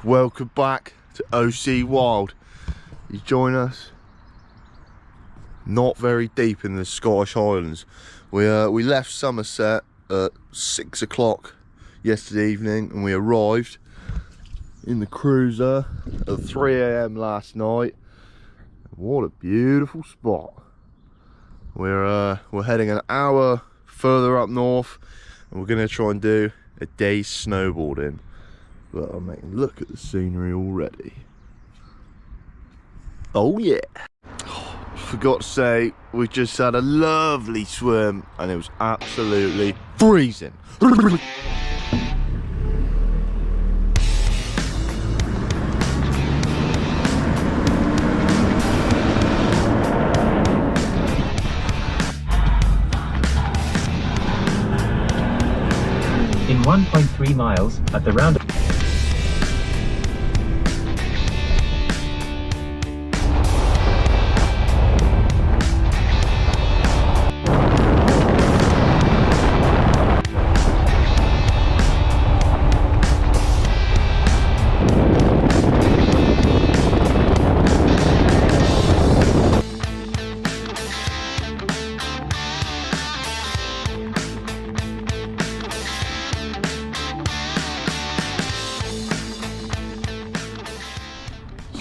Welcome back to OC Wild. You join us not very deep in the Scottish Highlands. We left Somerset at 6 o'clock yesterday evening, and we arrived in the cruiser at 3 AM last night. What a beautiful spot. We're heading an hour further up north, and we're gonna try and do a day's snowboarding. But I mean, look at the scenery already. Oh yeah. Forgot to say, we just had a lovely swim and it was absolutely freezing. In 1.3 miles, at the round.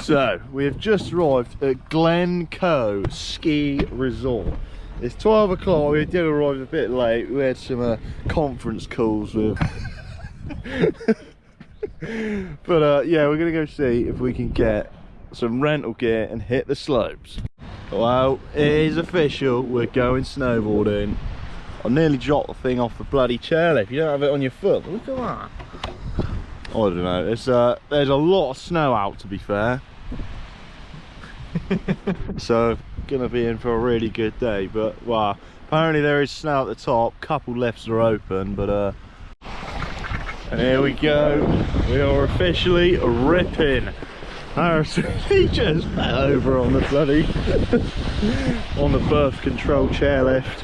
So, we have just arrived at Glencoe Ski Resort. It's 12 o'clock, we did arrive a bit late. We had some conference calls with... But yeah, we're going to go see if we can get some rental gear and hit the slopes. Well, it is official, we're going snowboarding. I nearly dropped the thing off the bloody chairlift. You don't have it on your foot, look at that. I don't know, there's a lot of snow out, to be fair. So gonna be in for a really good day, but wow, apparently there is snow at the top, couple lifts are open, but and here we go, we are officially ripping. He just fell over on the bloody on the birth control chairlift.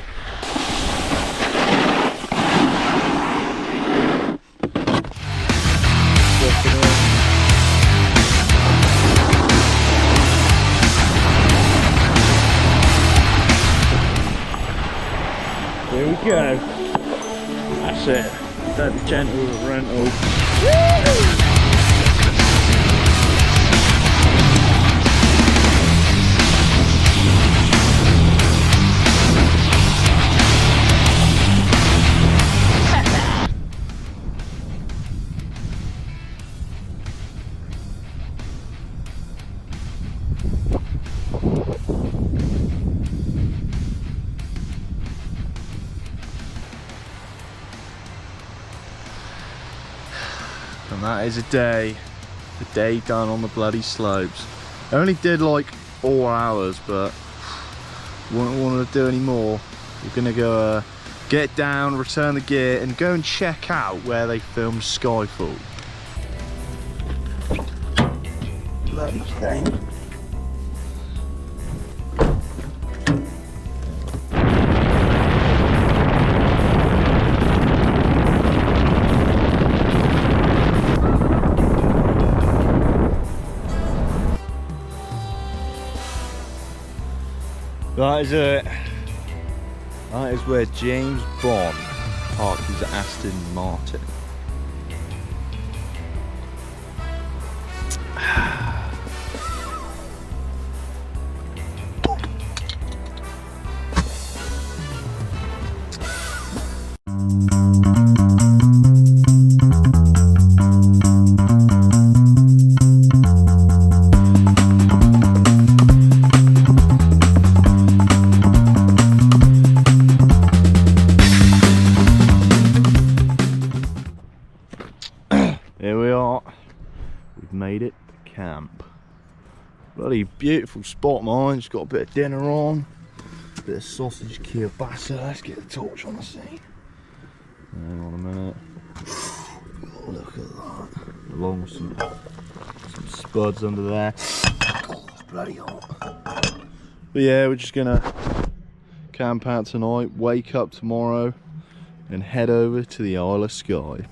Here we go. That's it. Don't be gentle with rental. Woo! And that is a day done on the bloody slopes. I only did like 4 hours, but won't want to do any more. We're gonna go get down, return the gear, and go and check out where they filmed Skyfall. Bloody thing. That is it. That is where James Bond parked his Aston Martin. Here we are, we've made it to camp. Bloody beautiful spot, mine. Just got a bit of dinner on, a bit of sausage kielbasa. Let's get the torch on the scene. Hang on a minute. Oh, look at that. Along with some spuds under there. Oh, it's bloody hot. But yeah, we're just gonna camp out tonight, wake up tomorrow, and head over to the Isle of Skye.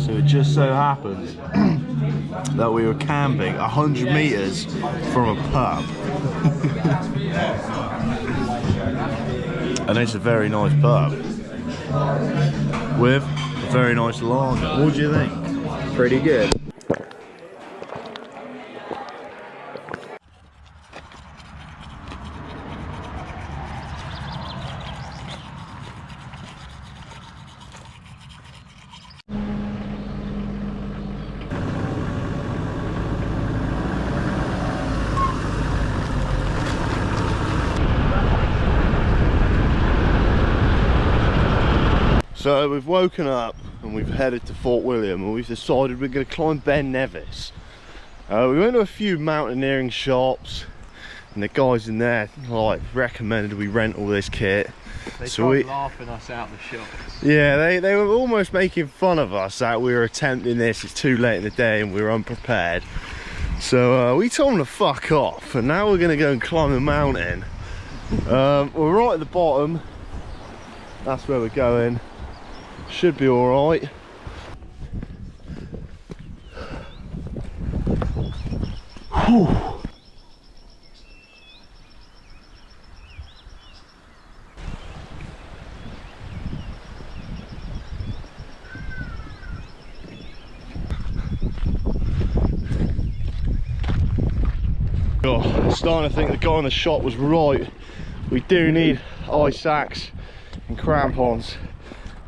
So it just so happened that we were camping 100 metres from a pub. And it's a very nice pub with a very nice lager. What do you think? Pretty good. So we've woken up and we've headed to Fort William and we've decided we're going to climb Ben Nevis. We went to a few mountaineering shops and the guys in there like recommended we rent all this kit. They So tried laughing us out the shops. Yeah, they were almost making fun of us that we were attempting this. It's too late in the day and we were unprepared. So we told them to fuck off and now we're going to go and climb a mountain. We're right at the bottom. That's where we're going. Should be all right. Whew. Oh, starting to think the guy in the shop was right. We do need eye sacks and crampons.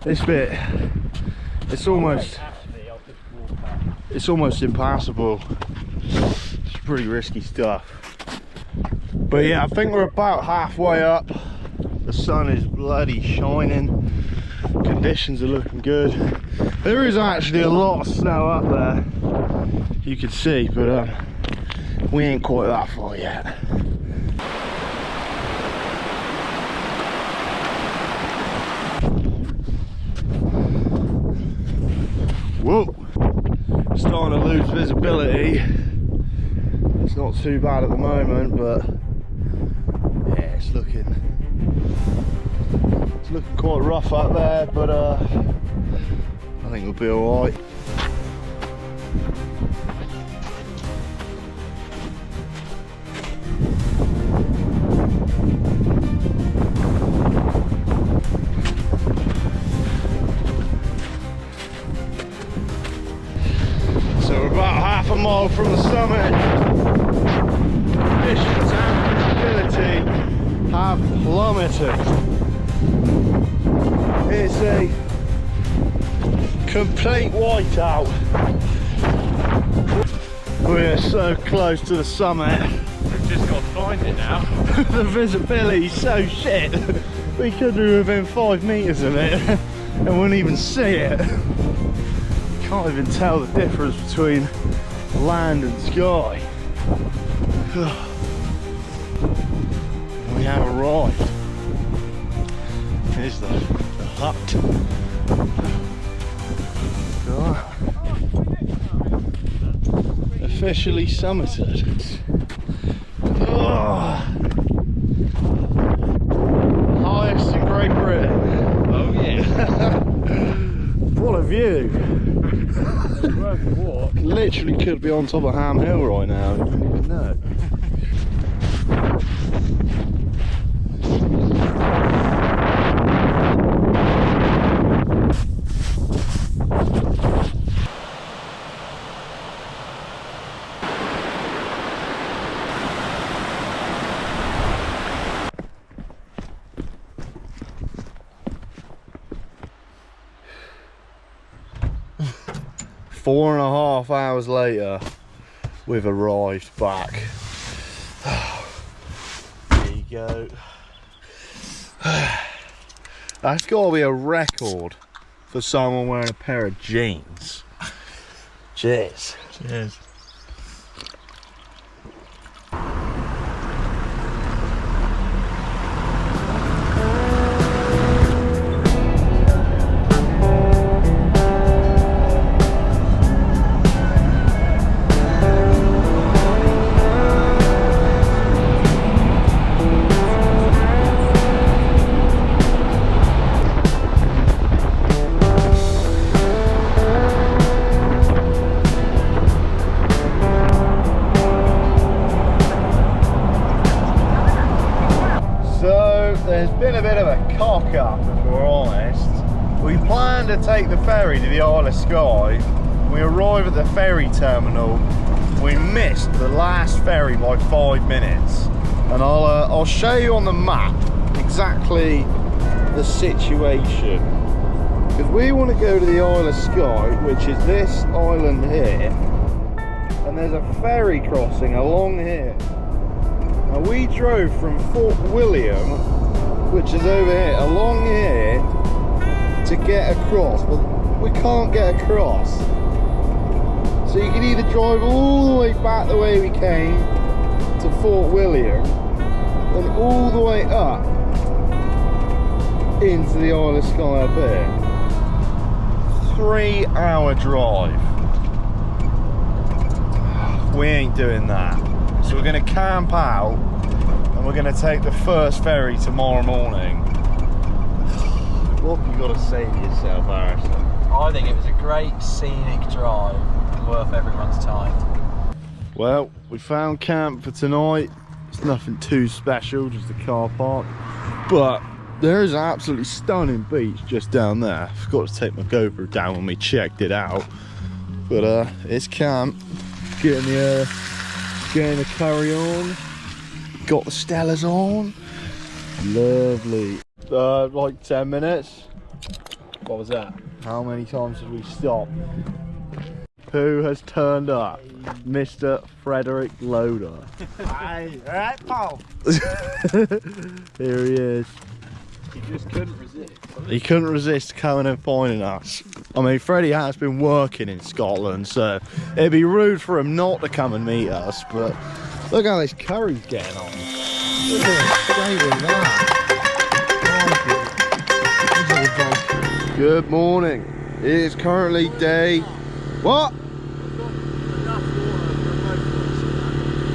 This bit, it's almost impassable. It's pretty risky stuff. But yeah, I think we're about halfway up. The sun is bloody shining. Conditions are looking good. There is actually a lot of snow up there, you can see, but we ain't quite that far yet. Whoa, starting to lose visibility. It's not too bad at the moment, but yeah, it's looking quite rough up there, but I think we'll be all right. So we're about half a mile from the summit. Conditions and visibility have plummeted. It's a complete whiteout. We're so close to the summit. We've just got to find it now. The visibility's so shit. We could be within 5 meters of it and wouldn't even see it. Can't even tell the difference between land and sky. We have arrived. Here's the hut. Officially summited. Highest in Great Britain. Oh yeah. What a view. Worth the walk. Literally could be on top of Ham Hill right now. You didn't even know. Four and a half hours later, we've arrived back. There you go. That's got to be a record for someone wearing a pair of jeans. Cheers. Cheers. to take the ferry to the Isle of Skye. We arrive at the ferry terminal. We missed the last ferry by 5 minutes, and I'll show you on the map exactly the situation. Because we want to go to the Isle of Skye, which is this island here, and there's a ferry crossing along here. Now we drove from Fort William, which is over here, along here to get across, but we can't get across. So you can either drive all the way back the way we came to Fort William, and all the way up into the Isle of Skye up here. 3-hour drive. We ain't doing that. So we're going to camp out, and we're going to take the first ferry tomorrow morning. What have you got to say to yourself, Harrison? I think it was a great scenic drive, worth everyone's time. Well, we found camp for tonight. It's nothing too special, just a car park. But there is an absolutely stunning beach just down there. I forgot to take my GoPro down when we checked it out. But it's camp. Getting the curry on. Got the Stellas on. Lovely. Like 10 minutes. What was that? How many times did we stop? Who has turned up? Mr. Frederick Loader. Hey, alright, Paul. Here he is. He just couldn't resist. He couldn't resist coming and finding us. I mean, Freddie has been working in Scotland, so it'd be rude for him not to come and meet us, but look how this curry's getting on. Look at that. Good morning. It is currently day... What?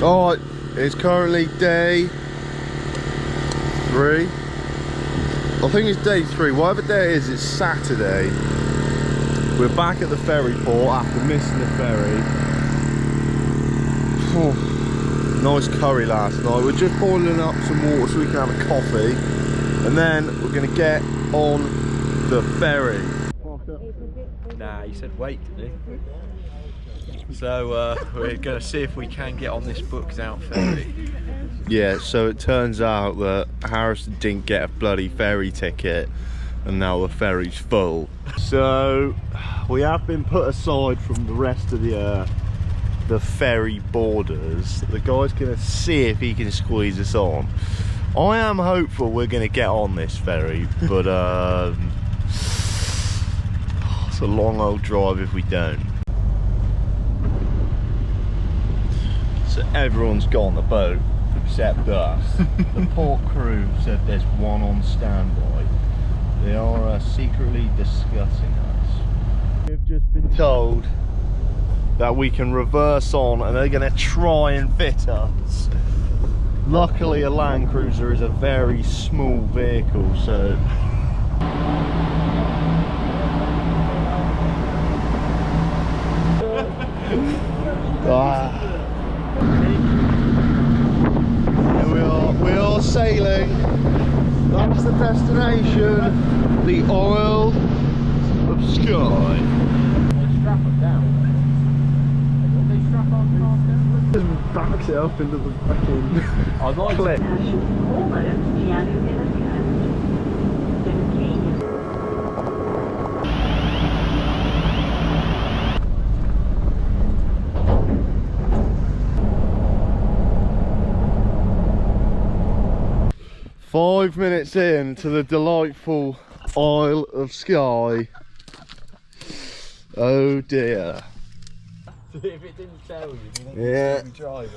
Alright, it's currently day 3. I think it's day 3, whatever day it is, it's Saturday. We're back at the ferry port after missing the ferry. Nice curry last night. We're just boiling up some water so we can have a coffee, and then we're going to get on the ferry. Nah, he said wait, didn't he? So we're going to see if we can get on this booked out ferry. Yeah, so it turns out that Harrison didn't get a bloody ferry ticket, and now the ferry's full. So we have been put aside from the rest of the ferry boarders. The guy's gonna see if he can squeeze us on. I am hopeful we're gonna get on this ferry, but it's a long old drive if we don't. So everyone's got on the boat except us. The port crew said there's one on standby. They are secretly discussing us. We've just been told that we can reverse on, and they're going to try and fit us. Luckily a Land Cruiser is a very small vehicle, so... We are sailing. That's the destination, the Isle of Skye. Strap them down. They strap on down. Just backs it up into the fucking I'd like clip. Five minutes in to the delightful Isle of Skye. Oh dear. If it didn't tell you, you think Yeah. you'd be driving.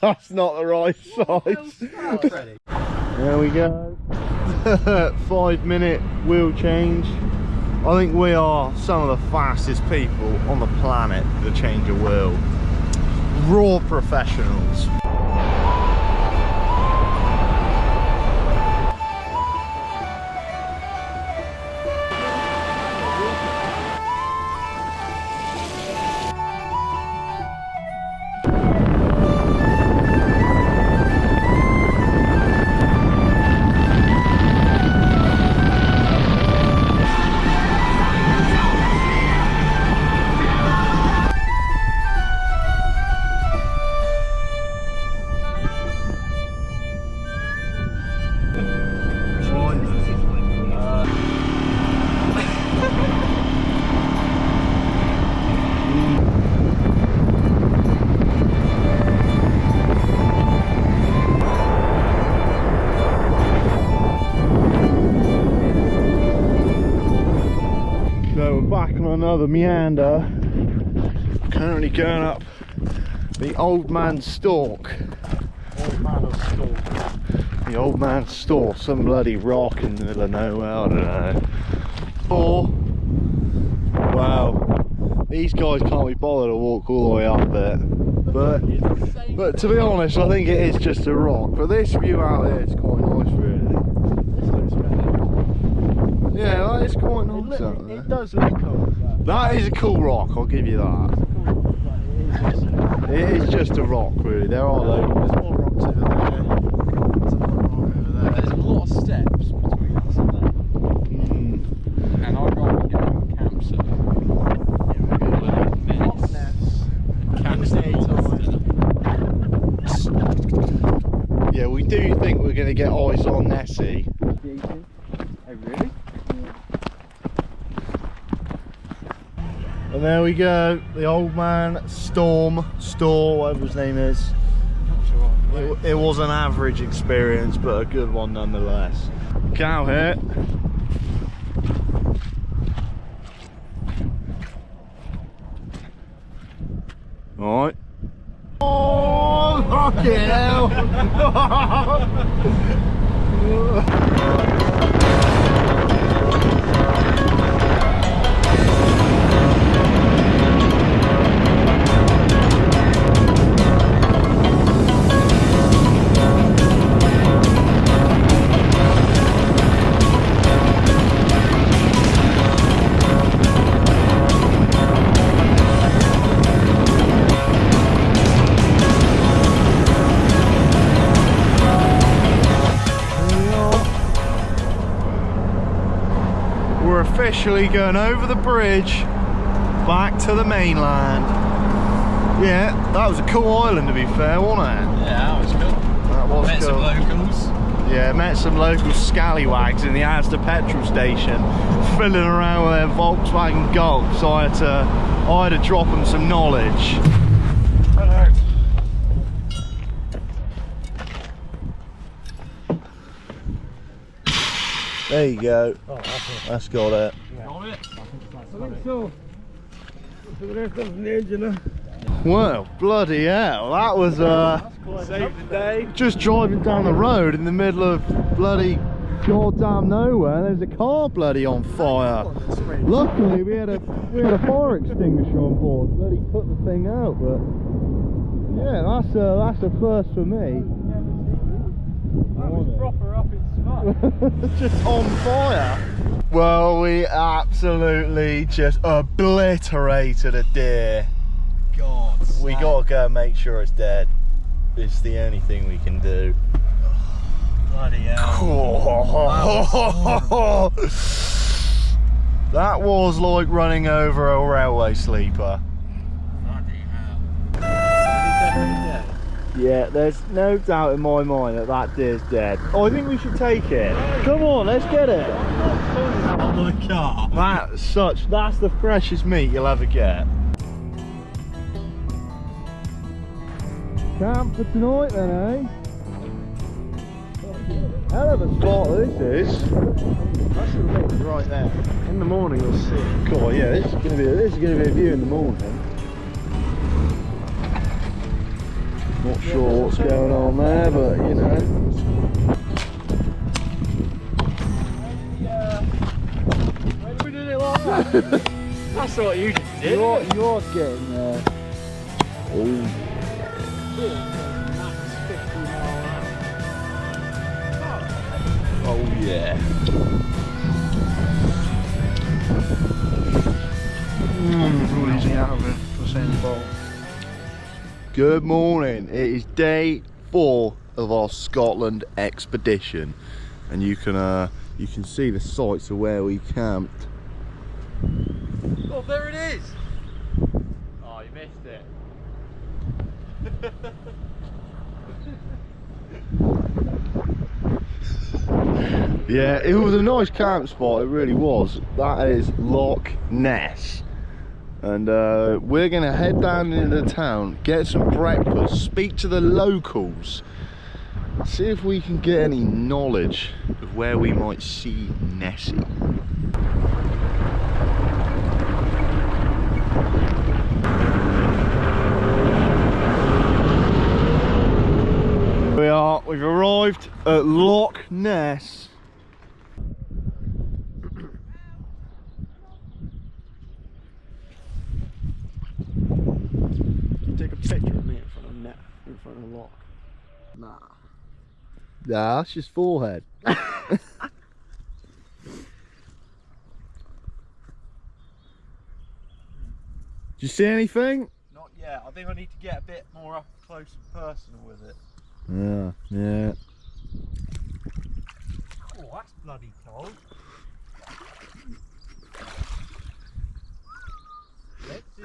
That's not the right size. There we go. 5 minute wheel change. I think we are some of the fastest people on the planet to change a wheel. Raw professionals. another meander. Currently going up the Old Man's Stalk. Old man of Storm. The Old Man's Stalk, some bloody rock in the middle of nowhere, I don't know. Oh, wow. These guys can't be bothered to walk all the way up there. But to be honest, I think it is just a rock. But this view out there is quite nice, really. This looks better. Yeah, that is quite nice out there. It does look cool. That is a cool rock, I'll give you that. It is just a rock, really. There are loads. There's more rocks over there. There's another rock over there. There's a lot of steps between us and that. And I've got to get on campsite. Yeah, we do think we're going to get eyes on Nessie. Oh, really? And there we go, the Old Man Store, whatever his name is. It was an average experience, but a good one nonetheless. Cow here. Alright. Oh, fucking hell! Officially going over the bridge back to the mainland. Yeah, that was a cool island, to be fair, wasn't it? Yeah, that was cool. That was Met cool. some locals. Yeah, met some local scallywags in the Asda petrol station, fiddling around with their Volkswagen Golf. So I had to drop them some knowledge. Hello. There you go. Oh, That's got it. got it? I think So, for the rest of the engine, Well, bloody hell, that was Save the day. just driving down the road in the middle of bloody goddamn nowhere. There's a car bloody on fire. Luckily, we had a fire extinguisher on board. Bloody put the thing out, but yeah, that's a first for me. that was proper up in smoke. Just on fire. Well, we absolutely just obliterated a deer. God. We gotta go and make sure it's dead. It's the only thing we can do. Bloody hell. That was like running over a railway sleeper. Bloody hell. Is he definitely dead? Yeah, there's no doubt in my mind that that deer's dead. Oh, I think we should take it. Come on, let's get it. On the car. That's the freshest meat you'll ever get. Camp for tonight then, eh? Hell of a spot this is. That's the lake right there. In the morning we'll see. Cool, yeah, this is gonna be a view in the morning. Not sure what's going on there, but you know. We did it like that. That's what you just did. You are getting there. Oh. Oh yeah. Good morning. It is day 4 of our Scotland expedition, and you can see the sights of where we camped. Oh, there it is. Oh, you missed it. Yeah, it was a nice camp spot, it really was. That is Loch Ness. And we're going to head down into the town, get some breakfast, speak to the locals, see if we can get any knowledge of where we might see Nessie. We are, we've arrived at Loch Ness. Take a picture of me in front of net, in front of the lock. Nah. Nah, that's just forehead. Do you see anything? Not yet. I think I need to get a bit more up close and personal with it. Yeah, yeah. Oh, that's bloody cold. Let's see.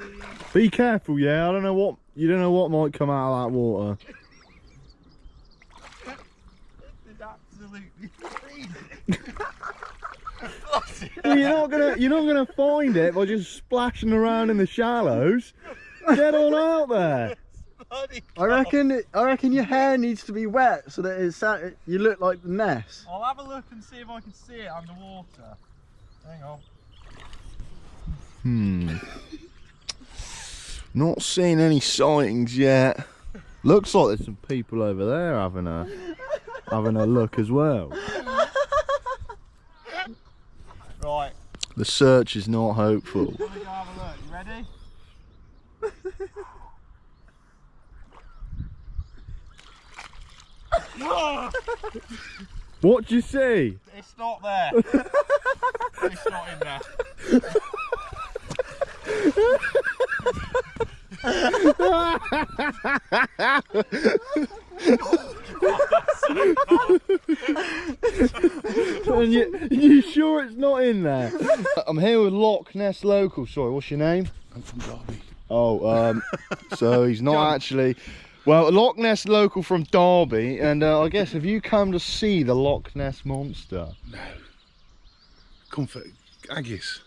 Be careful, yeah. I don't know what, you don't know what might come out of that water. This is absolutely freezing. Well, you're not gonna find it by just splashing around in the shallows. Get on out there. Bloody I reckon your hair needs to be wet so that you look like the Ness. I'll have a look and see if I can see it underwater. Hang on. Not seeing any sightings yet. Looks like there's some people over there having a look as well. Right. The search is not hopeful. Let me go have a look. You ready? What do you see? It's not there. It's not in there. And you sure it's not in there? I'm here with Loch Ness local. Sorry, what's your name? I'm from Derby. Oh, so he's not actually. Well, a Loch Ness local from Derby, and I guess have you come to see the Loch Ness monster? No. Comfort Haggis.